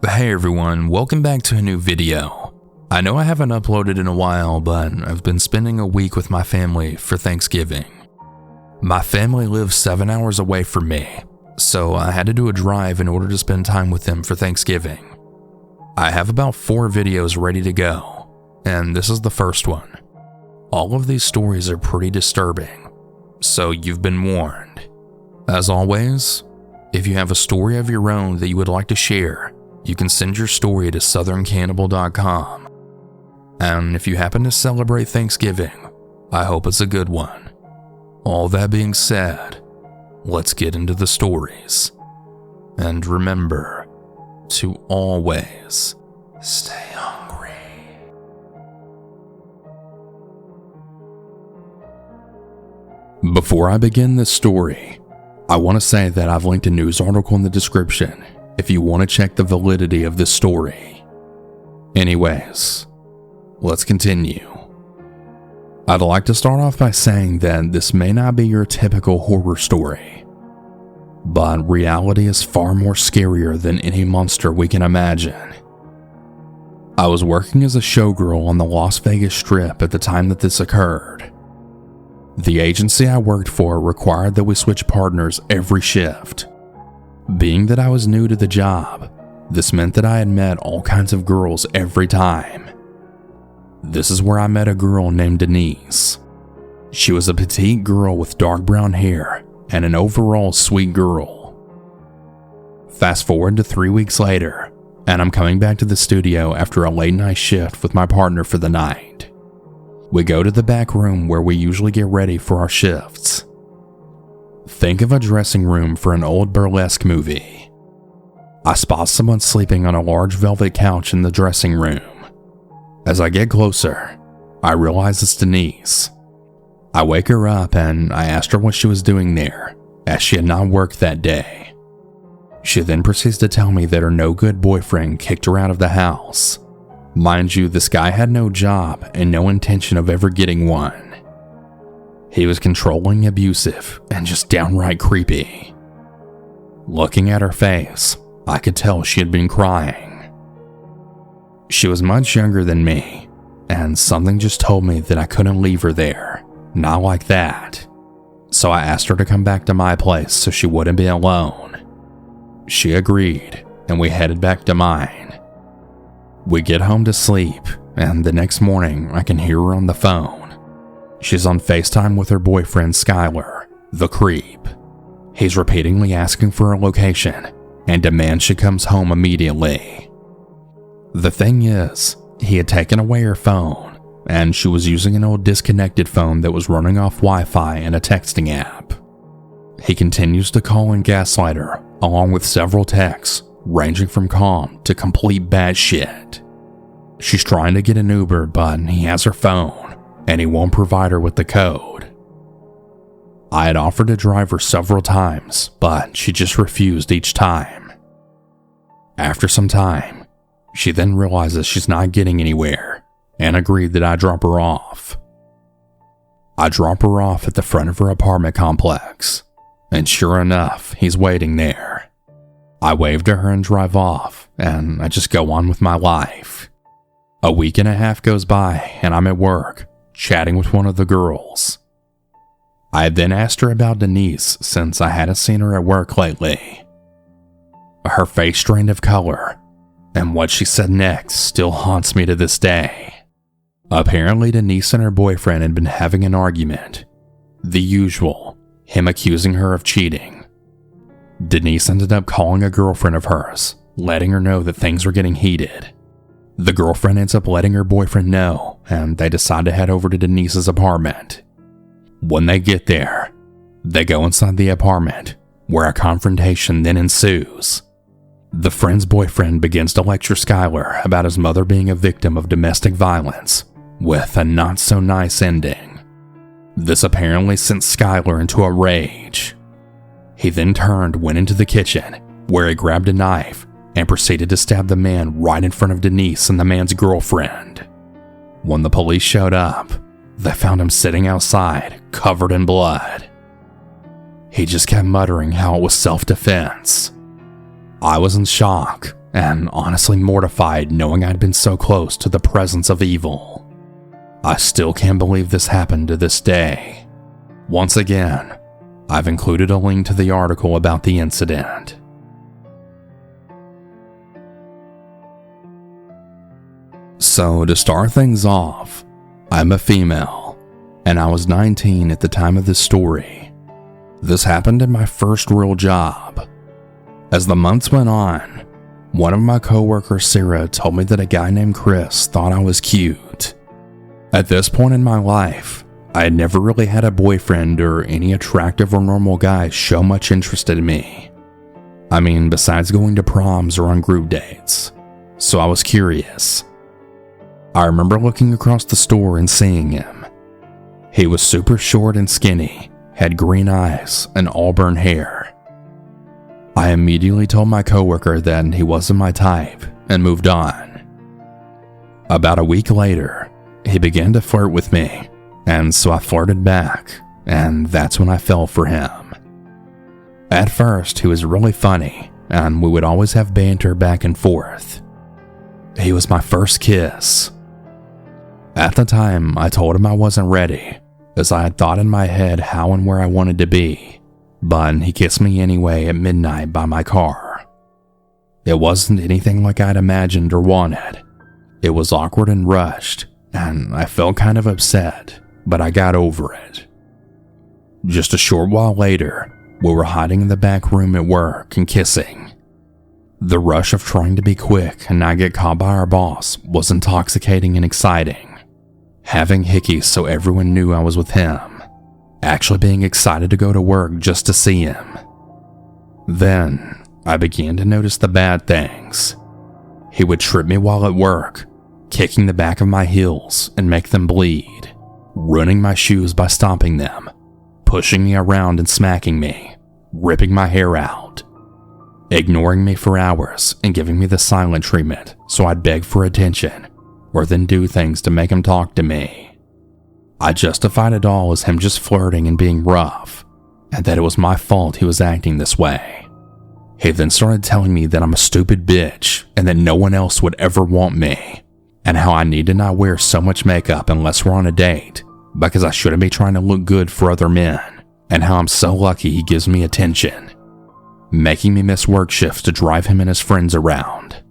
Hey everyone, welcome back to a new video. I know I haven't uploaded in a while, but I've been spending a week with my family for Thanksgiving. My family lives 7 hours away from me, so I had to do a drive in order to spend time with them for Thanksgiving. I have about 4 videos ready to go, and this is the first one. All of these stories are pretty disturbing, so you've been warned. As always, if you have a story of your own that you would like to share, you can send your story to southerncannibal.com. And if you happen to celebrate Thanksgiving, I hope it's a good one. All that being said, let's get into the stories. And remember to always stay hungry. Before I begin this story, I want to say that I've linked a news article in the description if you want to check the validity of this story. Anyways, let's continue. I'd like to start off by saying that this may not be your typical horror story, but reality is far more scarier than any monster we can imagine. I was working as a showgirl on the Las Vegas Strip at the time that this occurred. The agency I worked for required that we switch partners every shift. Being that I was new to the job, this meant that I had met all kinds of girls every time. This is where I met a girl named Denise. She was a petite girl with dark brown hair and an overall sweet girl. Fast forward to 3 weeks later, and I'm coming back to the studio after a late night shift with my partner for the night. We go to the back room where we usually get ready for our shifts. Think of a dressing room for an old burlesque movie. I spot someone sleeping on a large velvet couch in the dressing room. As I get closer, I realize it's Denise. I wake her up and I asked her what she was doing there, as she had not worked that day. She then proceeds to tell me that her no-good boyfriend kicked her out of the house. Mind you, this guy had no job and no intention of ever getting one. He was controlling, abusive, and just downright creepy. Looking at her face, I could tell she had been crying. She was much younger than me, and something just told me that I couldn't leave her there, not like that. So I asked her to come back to my place so she wouldn't be alone. She agreed, and we headed back to mine. We get home to sleep, and the next morning I can hear her on the phone. She's on FaceTime with her boyfriend Skylar, the creep. He's repeatedly asking for her location and demands she comes home immediately. The thing is, he had taken away her phone, and she was using an old disconnected phone that was running off Wi-Fi and a texting app. He continues to call and gaslight her, along with several texts, ranging from calm to complete bad shit. She's trying to get an Uber, but he has her phone, and he won't provide her with the code. I had offered to drive her several times, but she just refused each time. After some time, she then realizes she's not getting anywhere, and agreed that I drop her off. I drop her off at the front of her apartment complex, and sure enough, he's waiting there. I wave to her and drive off, and I just go on with my life. A week and a half goes by, and I'm at work, chatting with one of the girls. I had then asked her about Denise since I hadn't seen her at work lately. Her face drained of color, and what she said next still haunts me to this day. Apparently Denise and her boyfriend had been having an argument. The usual, him accusing her of cheating. Denise ended up calling a girlfriend of hers, letting her know that things were getting heated. The girlfriend ends up letting her boyfriend know, and they decide to head over to Denise's apartment. When they get there, they go inside the apartment, where a confrontation then ensues. The friend's boyfriend begins to lecture Skylar about his mother being a victim of domestic violence, with a not-so-nice ending. This apparently sent Skylar into a rage. He then went into the kitchen, where he grabbed a knife and proceeded to stab the man right in front of Denise and the man's girlfriend. When the police showed up, they found him sitting outside, covered in blood. He just kept muttering how it was self-defense. I was in shock, and honestly mortified knowing I'd been so close to the presence of evil. I still can't believe this happened to this day. Once again, I've included a link to the article about the incident. So to start things off, I'm a female, and I was 19 at the time of this story. This happened in my first real job. As the months went on, one of my coworkers, Sarah, told me that a guy named Chris thought I was cute. At this point in my life, I had never really had a boyfriend or any attractive or normal guys show much interest in me. I mean, besides going to proms or on group dates. So I was curious. I remember looking across the store and seeing him. He was super short and skinny, had green eyes and auburn hair. I immediately told my coworker that he wasn't my type and moved on. About a week later, he began to flirt with me, and so I flirted back, and that's when I fell for him. At first, he was really funny, and we would always have banter back and forth. He was my first kiss. At the time, I told him I wasn't ready, as I had thought in my head how and where I wanted to be, but he kissed me anyway at midnight by my car. It wasn't anything like I'd imagined or wanted. It was awkward and rushed, and I felt kind of upset, but I got over it. Just a short while later, we were hiding in the back room at work and kissing. The rush of trying to be quick and not get caught by our boss was intoxicating and exciting. Having hickeys so everyone knew I was with him. Actually being excited to go to work just to see him. Then, I began to notice the bad things. He would trip me while at work, kicking the back of my heels and make them bleed, ruining my shoes by stomping them, pushing me around and smacking me, ripping my hair out, ignoring me for hours and giving me the silent treatment so I'd beg for attention or then do things to make him talk to me. I justified it all as him just flirting and being rough, and that it was my fault he was acting this way. He then started telling me that I'm a stupid bitch and that no one else would ever want me, and how I need to not wear so much makeup unless we're on a date because I shouldn't be trying to look good for other men, and how I'm so lucky he gives me attention, making me miss work shifts to drive him and his friends around,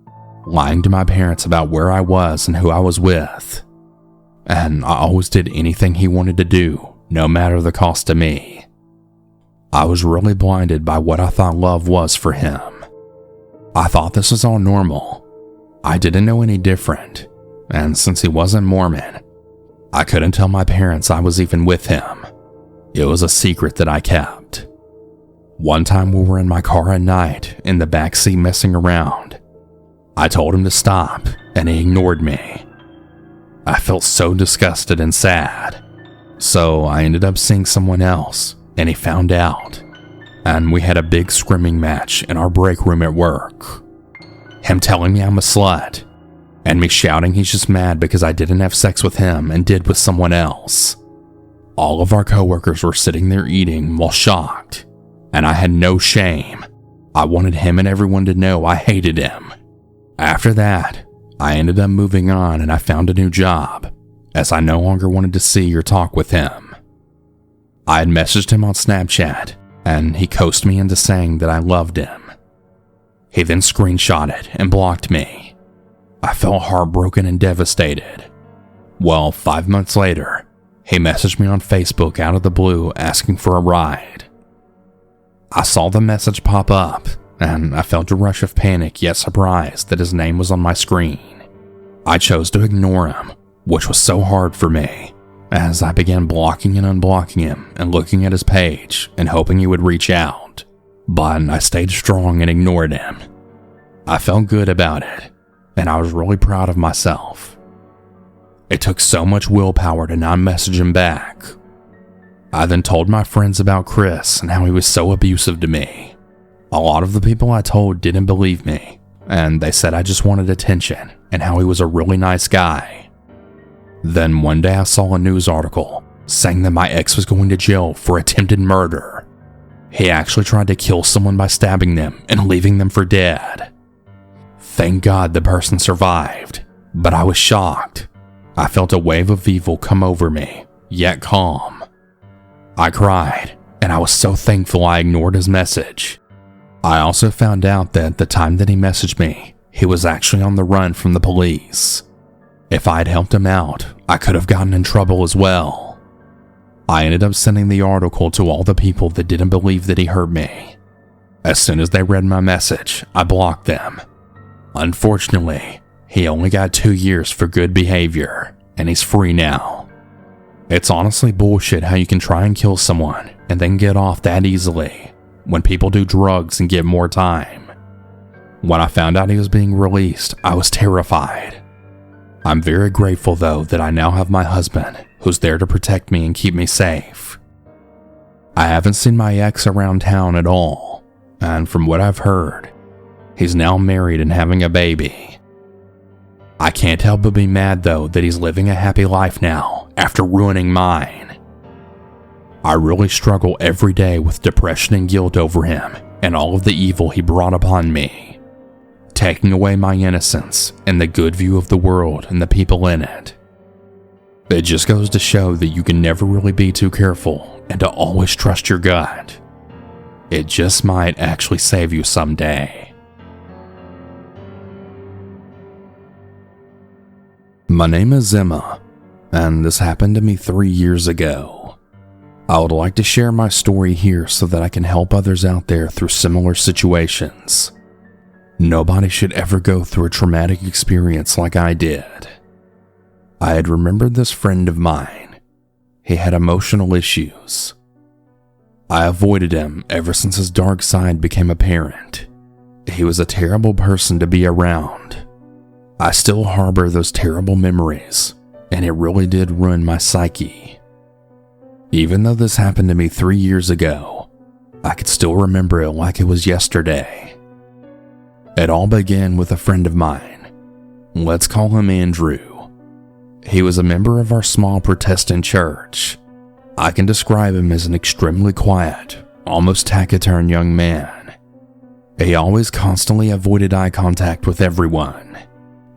lying to my parents about where I was and who I was with, and I always did anything he wanted to do, no matter the cost to me. I was really blinded by what I thought love was for him. I thought this was all normal. I didn't know any different, and since he wasn't Mormon, I couldn't tell my parents I was even with him. It was a secret that I kept. One time we were in my car at night, in the backseat messing around. I told him to stop, and he ignored me. I felt so disgusted and sad, so I ended up seeing someone else, and he found out, and we had a big screaming match in our break room at work. Him telling me I'm a slut, and me shouting he's just mad because I didn't have sex with him and did with someone else. All of our coworkers were sitting there eating while shocked, and I had no shame. I wanted him and everyone to know I hated him. After that, I ended up moving on and I found a new job, as I no longer wanted to see or talk with him. I had messaged him on Snapchat, and he coached me into saying that I loved him. He then screenshotted and blocked me. I felt heartbroken and devastated. Well, 5 months later, he messaged me on Facebook out of the blue asking for a ride. I saw the message pop up, and I felt a rush of panic yet surprise that his name was on my screen. I chose to ignore him, which was so hard for me, as I began blocking and unblocking him and looking at his page and hoping he would reach out, but I stayed strong and ignored him. I felt good about it, and I was really proud of myself. It took so much willpower to not message him back. I then told my friends about Chris and how he was so abusive to me. A lot of the people I told didn't believe me, and they said I just wanted attention and how he was a really nice guy. Then one day I saw a news article saying that my ex was going to jail for attempted murder. He actually tried to kill someone by stabbing them and leaving them for dead. Thank God the person survived, but I was shocked. I felt a wave of evil come over me, yet calm. I cried, and I was so thankful I ignored his message. I also found out that at the time that he messaged me, he was actually on the run from the police. If I'd helped him out, I could have gotten in trouble as well. I ended up sending the article to all the people that didn't believe that he hurt me. As soon as they read my message, I blocked them. Unfortunately, he only got 2 years for good behavior, and he's free now. It's honestly bullshit how you can try and kill someone and then get off that easily when people do drugs and get more time. When I found out he was being released, I was terrified. I'm very grateful though that I now have my husband who's there to protect me and keep me safe. I haven't seen my ex around town at all, and from what I've heard, he's now married and having a baby. I can't help but be mad though that he's living a happy life now after ruining mine. I really struggle every day with depression and guilt over him and all of the evil he brought upon me, taking away my innocence and the good view of the world and the people in it. It just goes to show that you can never really be too careful and to always trust your gut. It just might actually save you someday. My name is Emma, and this happened to me 3 years ago. I would like to share my story here so that I can help others out there through similar situations. Nobody should ever go through a traumatic experience like I did. I had remembered this friend of mine. He had emotional issues. I avoided him ever since his dark side became apparent. He was a terrible person to be around. I still harbor those terrible memories, and it really did ruin my psyche. Even though this happened to me 3 years ago, I could still remember it like it was yesterday. It all began with a friend of mine. Let's call him Andrew. He was a member of our small Protestant church. I can describe him as an extremely quiet, almost taciturn young man. He always constantly avoided eye contact with everyone.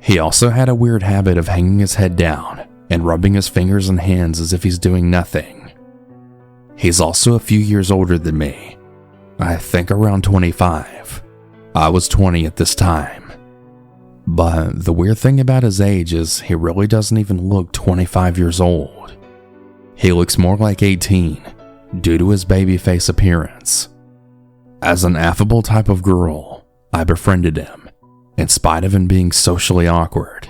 He also had a weird habit of hanging his head down and rubbing his fingers and hands as if he's doing nothing. He's also a few years older than me. I think around 25. I was 20 at this time. But the weird thing about his age is he really doesn't even look 25 years old. He looks more like 18 due to his babyface appearance. As an affable type of girl, I befriended him, in spite of him being socially awkward.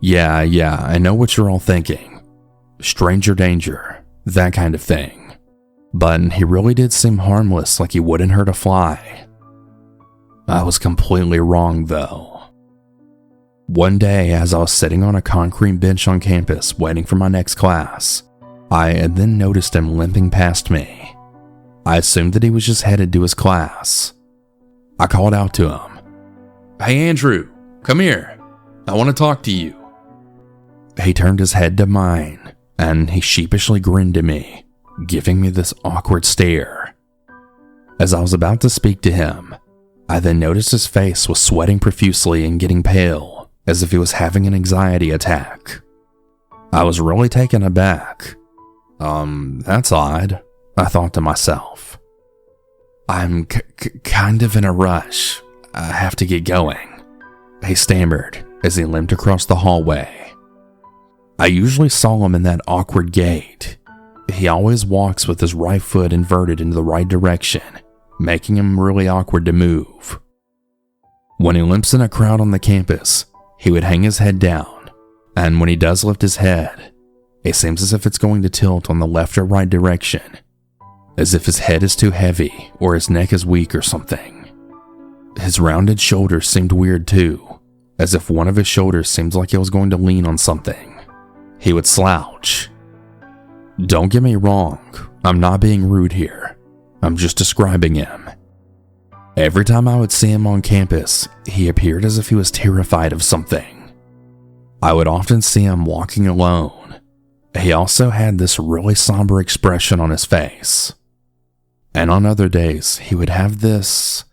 Yeah, I know what you're all thinking. Stranger danger, that kind of thing. But he really did seem harmless, like he wouldn't hurt a fly. I was completely wrong though. One day, as I was sitting on a concrete bench on campus waiting for my next class, I had then noticed him limping past me. I assumed that he was just headed to his class. I called out to him. "Hey Andrew, come here. I want to talk to you." He turned his head to mine, and he sheepishly grinned at me, giving me this awkward stare. As I was about to speak to him, I then noticed his face was sweating profusely and getting pale, as if he was having an anxiety attack. I was really taken aback. That's odd, I thought to myself. "I'm kind of in a rush. I have to get going," he stammered as he limped across the hallway. I usually saw him in that awkward gait. He always walks with his right foot inverted into the right direction, making him really awkward to move. When he limps in a crowd on the campus, he would hang his head down, and when he does lift his head, it seems as if it's going to tilt on the left or right direction, as if his head is too heavy or his neck is weak or something. His rounded shoulders seemed weird too, as if one of his shoulders seemed like it was going to lean on something. He would slouch. Don't get me wrong, I'm not being rude here. I'm just describing him. Every time I would see him on campus, he appeared as if he was terrified of something. I would often see him walking alone. He also had this really somber expression on his face. And on other days, he would have this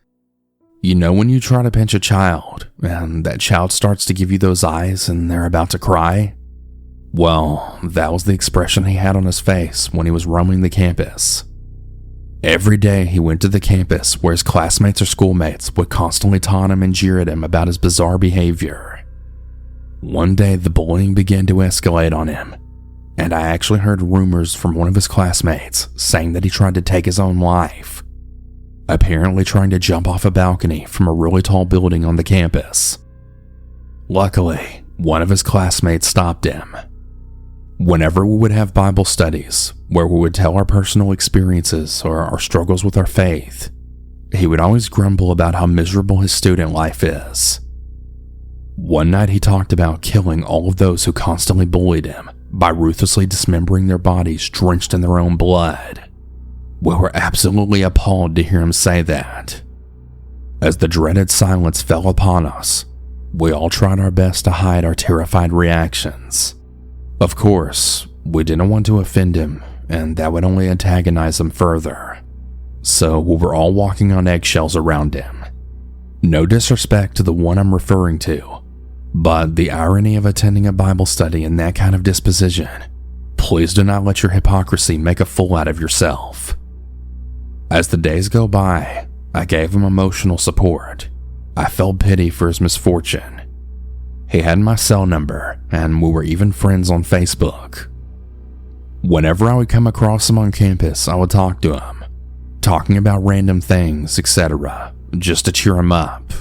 You know when you try to pinch a child, and that child starts to give you those eyes and they're about to cry? Well, that was the expression he had on his face when he was roaming the campus. Every day he went to the campus where his classmates or schoolmates would constantly taunt him and jeer at him about his bizarre behavior. One day the bullying began to escalate on him, and I actually heard rumors from one of his classmates saying that he tried to take his own life, apparently trying to jump off a balcony from a really tall building on the campus. Luckily, one of his classmates stopped him. Whenever we would have Bible studies where we would tell our personal experiences or our struggles with our faith, he would always grumble about how miserable his student life is. One night he talked about killing all of those who constantly bullied him by ruthlessly dismembering their bodies drenched in their own blood. We were absolutely appalled to hear him say that. As the dreaded silence fell upon us, we all tried our best to hide our terrified reactions. Of course, we didn't want to offend him, and that would only antagonize him further. So we were all walking on eggshells around him. No disrespect to the one I'm referring to, but the irony of attending a Bible study in that kind of disposition. Please do not let your hypocrisy make a fool out of yourself. As the days go by, I gave him emotional support. I felt pity for his misfortune. He had my cell number, and we were even friends on Facebook. Whenever I would come across him on campus, I would talk to him, talking about random things, etc., just to cheer him up.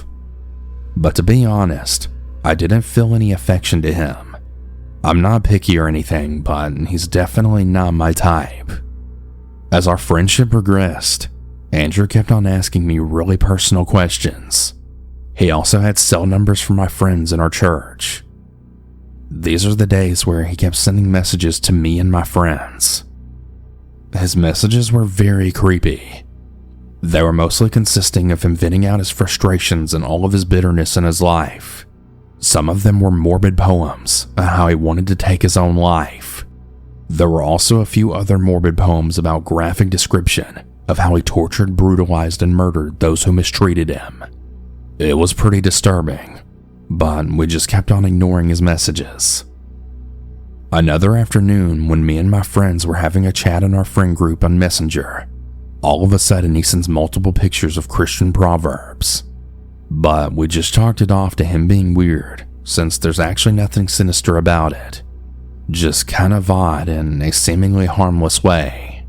But to be honest, I didn't feel any affection to him. I'm not picky or anything, but he's definitely not my type. As our friendship progressed, Andrew kept on asking me really personal questions. He also had cell numbers from my friends in our church. These are the days where he kept sending messages to me and my friends. His messages were very creepy. They were mostly consisting of him venting out his frustrations and all of his bitterness in his life. Some of them were morbid poems on how he wanted to take his own life. There were also a few other morbid poems about graphic description of how he tortured, brutalized, and murdered those who mistreated him. It was pretty disturbing, but we just kept on ignoring his messages. Another afternoon, when me and my friends were having a chat in our friend group on Messenger, all of a sudden he sends multiple pictures of Christian proverbs. But we just chalked it off to him being weird, since there's actually nothing sinister about it. Just kind of odd in a seemingly harmless way.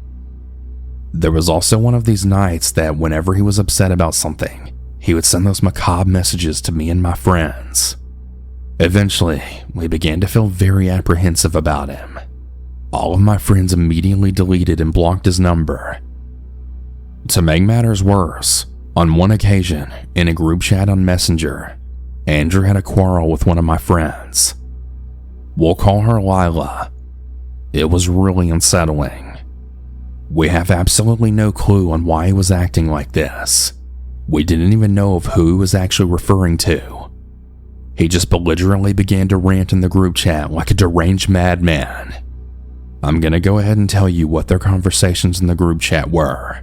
There was also one of these nights that whenever he was upset about something, he would send those macabre messages to me and my friends. Eventually, we began to feel very apprehensive about him. All of my friends immediately deleted and blocked his number. To make matters worse, on one occasion, in a group chat on Messenger, Andrew had a quarrel with one of my friends. We'll call her Lila. It was really unsettling. We have absolutely no clue on why he was acting like this. We didn't even know of who he was actually referring to. He just belligerently began to rant in the group chat like a deranged madman. I'm gonna go ahead and tell you what their conversations in the group chat were.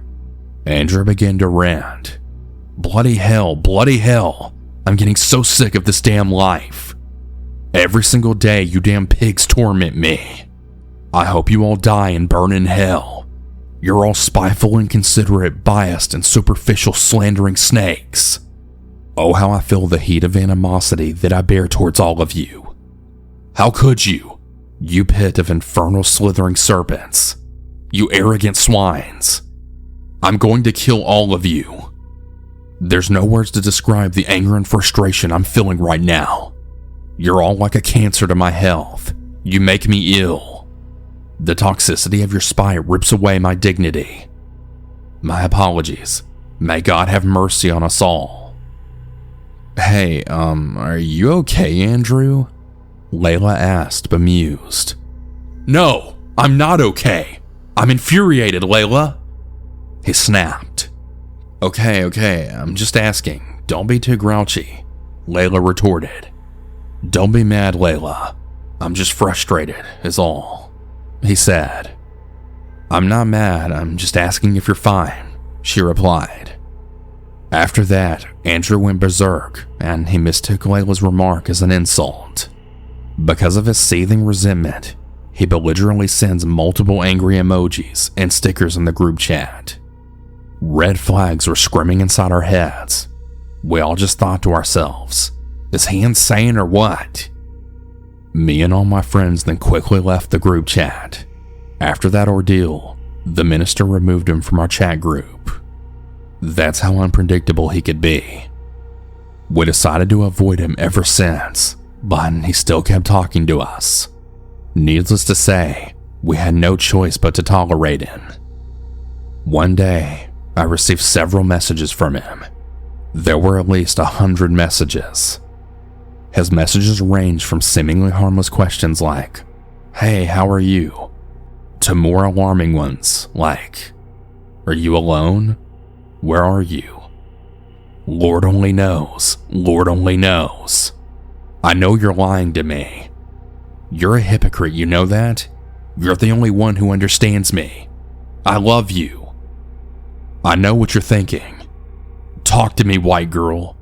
Andrew began to rant. Bloody hell, I'm getting so sick of this damn life. Every single day you damn pigs torment me. I hope you all die and burn in hell. You're all spiteful, inconsiderate, biased, and superficial slandering snakes. Oh, how I feel the heat of animosity that I bear towards all of you. How could you? You pit of infernal slithering serpents. You arrogant swines. I'm going to kill all of you. There's no words to describe the anger and frustration I'm feeling right now. You're all like a cancer to my health. You make me ill. The toxicity of your spite rips away my dignity. My apologies. May God have mercy on us all. Hey, are you okay, Andrew? Layla asked, bemused. No, I'm not okay. I'm infuriated, Layla. He snapped. Okay, I'm just asking. Don't be too grouchy, Layla retorted. Don't be mad, Layla. I'm just frustrated, is all, he said. I'm not mad, I'm just asking if you're fine, she replied. After that, Andrew went berserk, and he mistook Layla's remark as an insult. Because of his seething resentment, he belligerently sends multiple angry emojis and stickers in the group chat. Red flags were screaming inside our heads. We all just thought to ourselves, is he insane or what? Me and all my friends then quickly left the group chat. After that ordeal, the minister removed him from our chat group. That's how unpredictable he could be. We decided to avoid him ever since, but he still kept talking to us. Needless to say, we had no choice but to tolerate him. One day, I received several messages from him. There were at least 100 messages. His messages ranged from seemingly harmless questions like, "Hey, how are you?" to more alarming ones like, "Are you alone? Where are you? Lord only knows, Lord only knows. I know you're lying to me. You're a hypocrite, you know that? You're the only one who understands me. I love you. I know what you're thinking. Talk to me, white girl.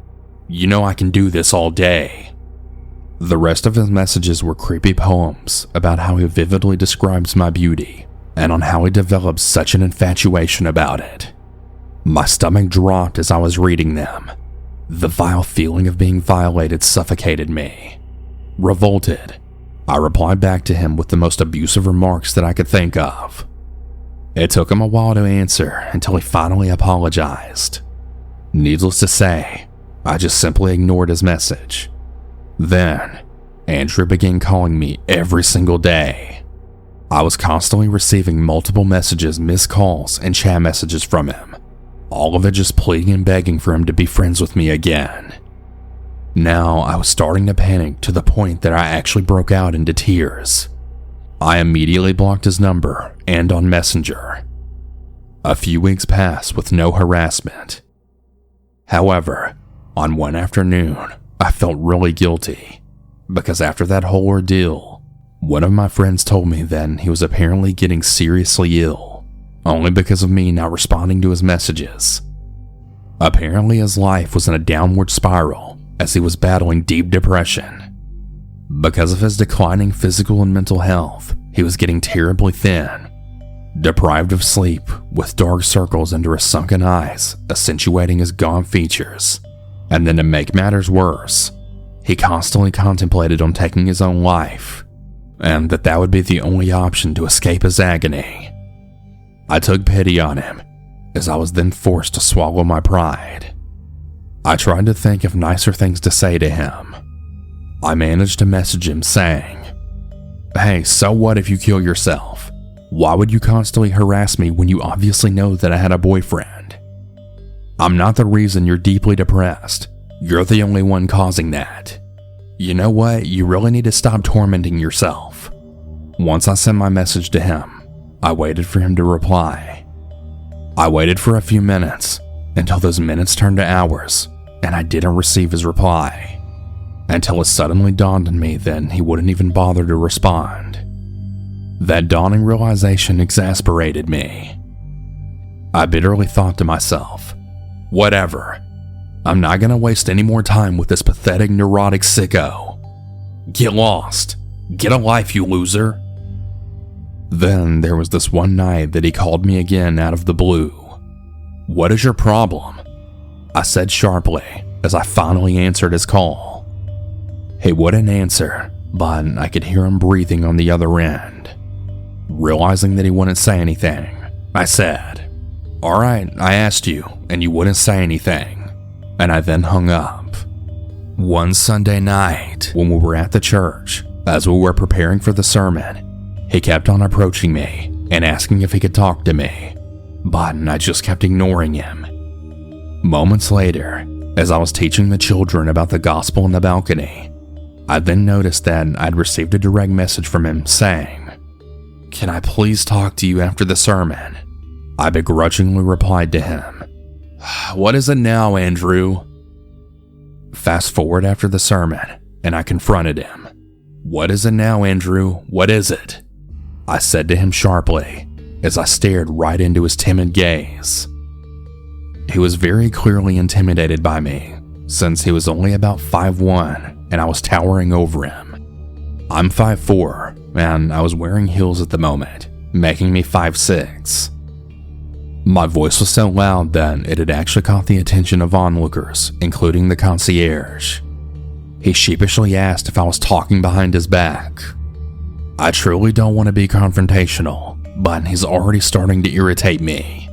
You know I can do this all day." The rest of his messages were creepy poems about how he vividly describes my beauty and on how he developed such an infatuation about it. My stomach dropped as I was reading them. The vile feeling of being violated suffocated me. Revolted, I replied back to him with the most abusive remarks that I could think of. It took him a while to answer until he finally apologized. Needless to say, I just simply ignored his message. Then, Andrew began calling me every single day. I was constantly receiving multiple messages, missed calls, and chat messages from him. All of it just pleading and begging for him to be friends with me again. Now, I was starting to panic to the point that I actually broke out into tears. I immediately blocked his number and on Messenger. A few weeks passed with no harassment. However, on one afternoon, I felt really guilty, because after that whole ordeal, one of my friends told me that he was apparently getting seriously ill, only because of me not responding to his messages. Apparently his life was in a downward spiral as he was battling deep depression. Because of his declining physical and mental health, he was getting terribly thin, deprived of sleep, with dark circles under his sunken eyes, accentuating his gaunt features. And then to make matters worse, he constantly contemplated on taking his own life, and that would be the only option to escape his agony. I took pity on him, as I was then forced to swallow my pride. I tried to think of nicer things to say to him. I managed to message him saying, "Hey, so what if you kill yourself? Why would you constantly harass me when you obviously know that I had a boyfriend? I'm not the reason you're deeply depressed. You're the only one causing that. You know what? You really need to stop tormenting yourself." Once I sent my message to him, I waited for him to reply. I waited for a few minutes until those minutes turned to hours and I didn't receive his reply. Until it suddenly dawned on me that he wouldn't even bother to respond. That dawning realization exasperated me. I bitterly thought to myself, whatever. I'm not gonna waste any more time with this pathetic neurotic sicko. Get lost. Get a life, you loser. Then there was this one night that he called me again out of the blue. "What is your problem?" I said sharply as I finally answered his call. He wouldn't answer, but I could hear him breathing on the other end. Realizing that he wouldn't say anything, I said, "Alright, I asked you, and you wouldn't say anything," and I then hung up. One Sunday night, when we were at the church, as we were preparing for the sermon, he kept on approaching me and asking if he could talk to me, but I just kept ignoring him. Moments later, as I was teaching the children about the gospel in the balcony, I then noticed that I'd received a direct message from him saying, "Can I please talk to you after the sermon?" I begrudgingly replied to him, "What is it now, Andrew?" Fast forward after the sermon, and I confronted him. "What is it now, Andrew? What is it?" I said to him sharply, as I stared right into his timid gaze. He was very clearly intimidated by me, since he was only about 5'1" and I was towering over him. I'm 5'4", and I was wearing heels at the moment, making me 5'6". My voice was so loud that it had actually caught the attention of onlookers, including the concierge. He sheepishly asked if I was talking behind his back. I truly don't want to be confrontational, but he's already starting to irritate me.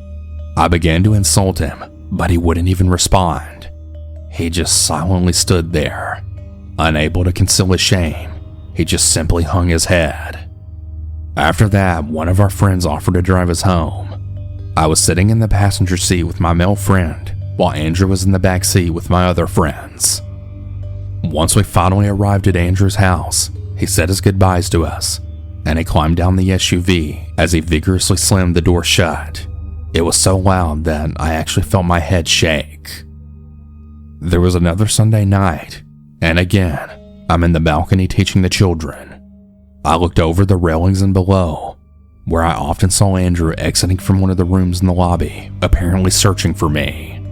I began to insult him, but he wouldn't even respond. He just silently stood there. Unable to conceal his shame, he just simply hung his head. After that, one of our friends offered to drive us home. I was sitting in the passenger seat with my male friend, while Andrew was in the back seat with my other friends. Once we finally arrived at Andrew's house, he said his goodbyes to us, and he climbed down the SUV as he vigorously slammed the door shut. It was so loud that I actually felt my head shake. There was another Sunday night, and again, I'm in the balcony teaching the children. I looked over the railings and below, where I often saw Andrew exiting from one of the rooms in the lobby, apparently searching for me.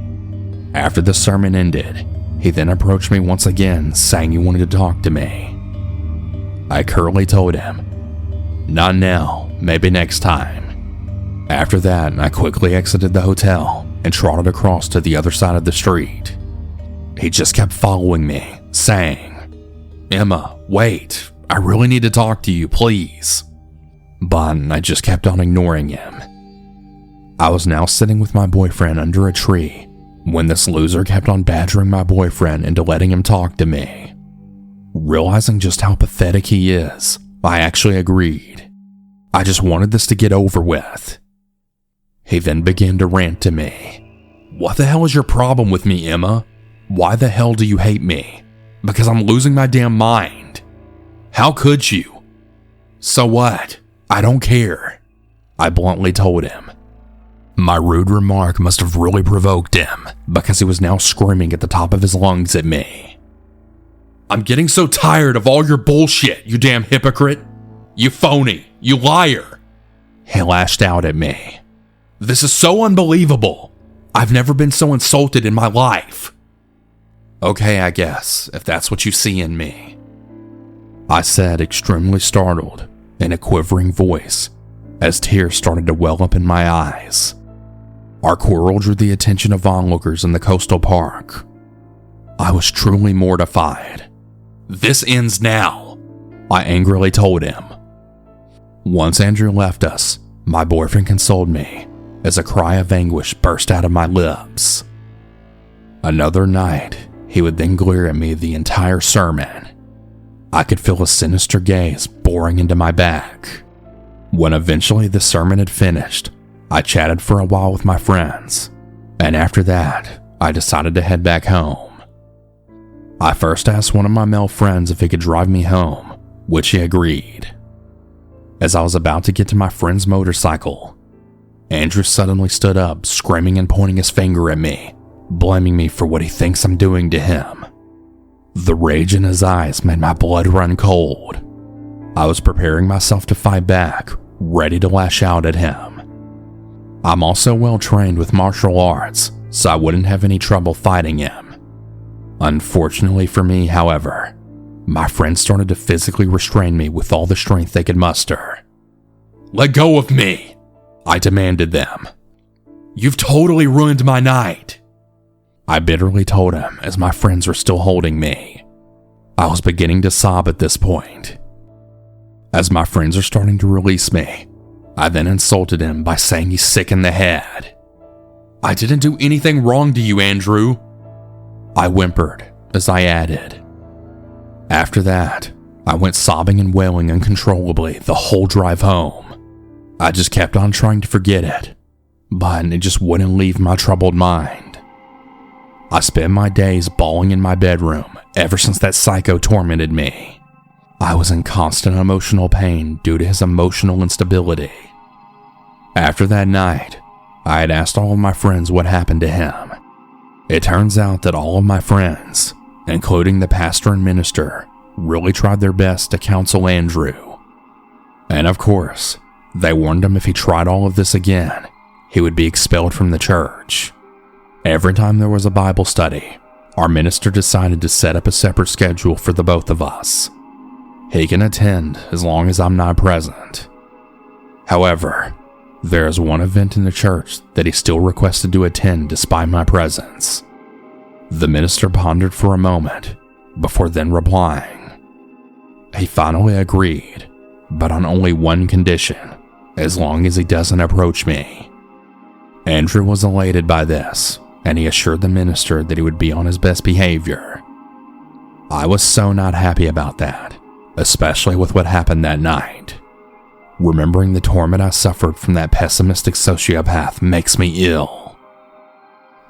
After the sermon ended, he then approached me once again, saying he wanted to talk to me. I curtly told him, "Not now, maybe next time." After that, I quickly exited the hotel and trotted across to the other side of the street. He just kept following me, saying, "Emma, wait, I really need to talk to you, please." But I just kept on ignoring him. I was now sitting with my boyfriend under a tree when this loser kept on badgering my boyfriend into letting him talk to me. Realizing just how pathetic he is, I actually agreed. I just wanted this to get over with. He then began to rant to me. "What the hell is your problem with me, Emma? Why the hell do you hate me? Because I'm losing my damn mind. How could you? So what? I don't care," I bluntly told him. My rude remark must have really provoked him, because he was now screaming at the top of his lungs at me. "I'm getting so tired of all your bullshit, you damn hypocrite. You phony, you liar," he lashed out at me. "This is so unbelievable. I've never been so insulted in my life." "Okay, I guess, if that's what you see in me," I said, extremely startled, in a quivering voice, as tears started to well up in my eyes. Our quarrel drew the attention of onlookers in the coastal park. I was truly mortified. "This ends now," I angrily told him. Once Andrew left us, my boyfriend consoled me, as a cry of anguish burst out of my lips. Another night, he would then glare at me the entire sermon. I could feel a sinister gaze boring into my back. When eventually the sermon had finished, I chatted for a while with my friends, and after that, I decided to head back home. I first asked one of my male friends if he could drive me home, which he agreed. As I was about to get to my friend's motorcycle, Andrew suddenly stood up, screaming and pointing his finger at me, blaming me for what he thinks I'm doing to him. The rage in his eyes made my blood run cold. I was preparing myself to fight back, ready to lash out at him. I'm also well trained with martial arts, so I wouldn't have any trouble fighting him. Unfortunately for me, however, my friends started to physically restrain me with all the strength they could muster. "Let go of me," I demanded them. "You've totally ruined my night," I bitterly told him as my friends were still holding me. I was beginning to sob at this point. As my friends are starting to release me, I then insulted him by saying he's sick in the head. "I didn't do anything wrong to you, Andrew," I whimpered as I added. After that, I went sobbing and wailing uncontrollably the whole drive home. I just kept on trying to forget it, but it just wouldn't leave my troubled mind. I spent my days bawling in my bedroom ever since that psycho tormented me. I was in constant emotional pain due to his emotional instability. After that night, I had asked all of my friends what happened to him. It turns out that all of my friends, including the pastor and minister, really tried their best to counsel Andrew. And of course, they warned him if he tried all of this again, he would be expelled from the church. Every time there was a Bible study, our minister decided to set up a separate schedule for the both of us. He can attend as long as I'm not present. However, there is one event in the church that he still requested to attend despite my presence. The minister pondered for a moment before then replying. He finally agreed, but on only one condition, as long as he doesn't approach me. Andrew was elated by this, and he assured the minister that he would be on his best behavior. I was so not happy about that, especially with what happened that night. Remembering the torment I suffered from that pessimistic sociopath makes me ill.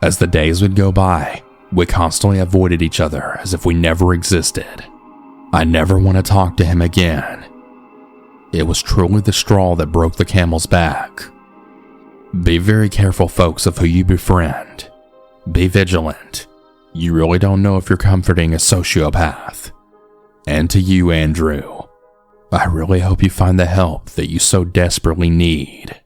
As the days would go by, we constantly avoided each other as if we never existed. I never want to talk to him again. It was truly the straw that broke the camel's back. Be very careful, folks, of who you befriend. Be vigilant. You really don't know if you're comforting a sociopath. And to you, Andrew, I really hope you find the help that you so desperately need.